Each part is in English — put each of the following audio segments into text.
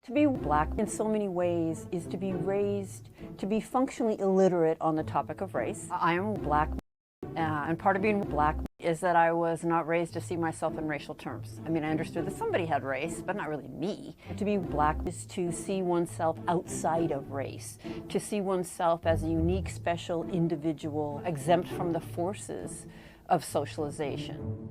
To be black in so many ways is to be raised to be functionally illiterate on the topic of race. I am black, and part of being black is that I was not raised to see myself in racial terms. I mean, I understood that somebody had race, but not really me. To be black is to see oneself outside of race, to see oneself as a unique, special individual, exempt from the forces of socialization.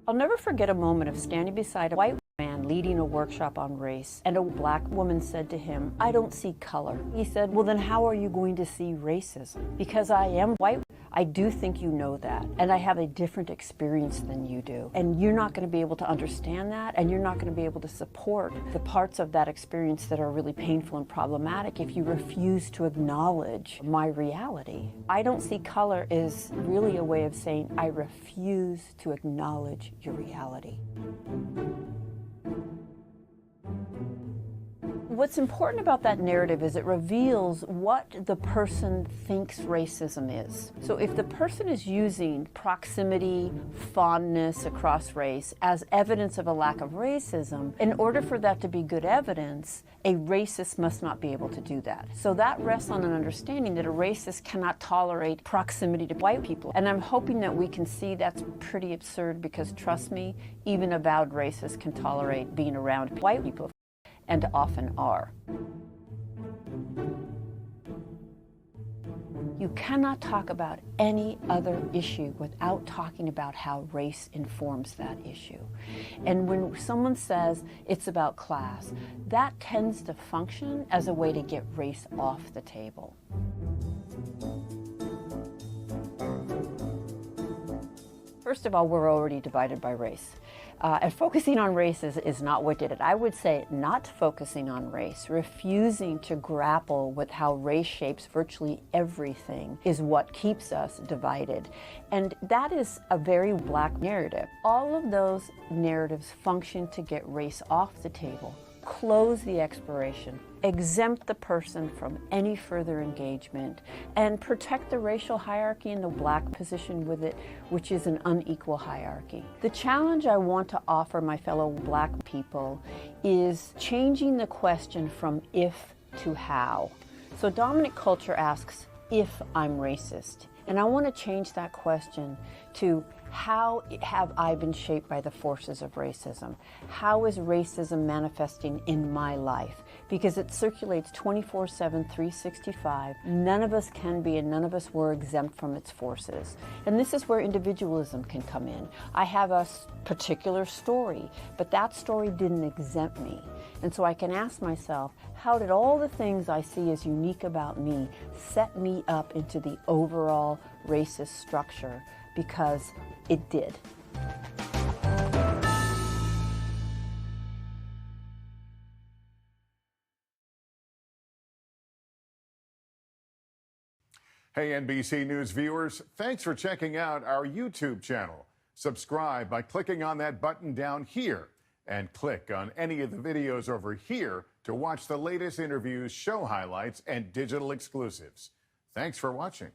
I'll never forget a moment of standing beside a white man leading a workshop on race, and a black woman said to him, "I don't see color." He said, "Well, then how are you going to see racism? Because I am white. I do think you know that, and I have a different experience than you do. And you're not going to be able to understand that, and you're not going to be able to support the parts of that experience that are really painful and problematic if you refuse to acknowledge my reality." I don't see color is really a way of saying I refuse to acknowledge your reality. What's important about that narrative is it reveals what the person thinks racism is. So if the person is using proximity, fondness across race as evidence of a lack of racism, in order for that to be good evidence, a racist must not be able to do that. So that rests on an understanding that a racist cannot tolerate proximity to white people. And I'm hoping that we can see that's pretty absurd, because trust me, even avowed racists can tolerate being around white people, and often are. You cannot talk about any other issue without talking about how race informs that issue. And when someone says it's about class, that tends to function as a way to get race off the table. First of all, we're already divided by race. And focusing on race is not what did it. I would say not focusing on race, refusing to grapple with how race shapes virtually everything, is what keeps us divided. And that is a very black narrative. All of those narratives function to get race off the table, close the exploration, exempt the person from any further engagement, and protect the racial hierarchy and the black position with it, which is an unequal hierarchy. The challenge I want to offer my fellow black people is changing the question from if to how. So dominant culture asks if I'm racist, and I want to change that question to how have I been shaped by the forces of racism? How is racism manifesting in my life? Because it circulates 24/7, 365. None of us can be, and none of us were exempt from its forces. And this is where individualism can come in. I have a particular story, but that story didn't exempt me. And so I can ask myself, how did all the things I see as unique about me set me up into the overall racist structure? Because it did. Hey, NBC News viewers, thanks for checking out our YouTube channel. Subscribe by clicking on that button down here, and click on any of the videos over here to watch the latest interviews, show highlights, and digital exclusives. Thanks for watching.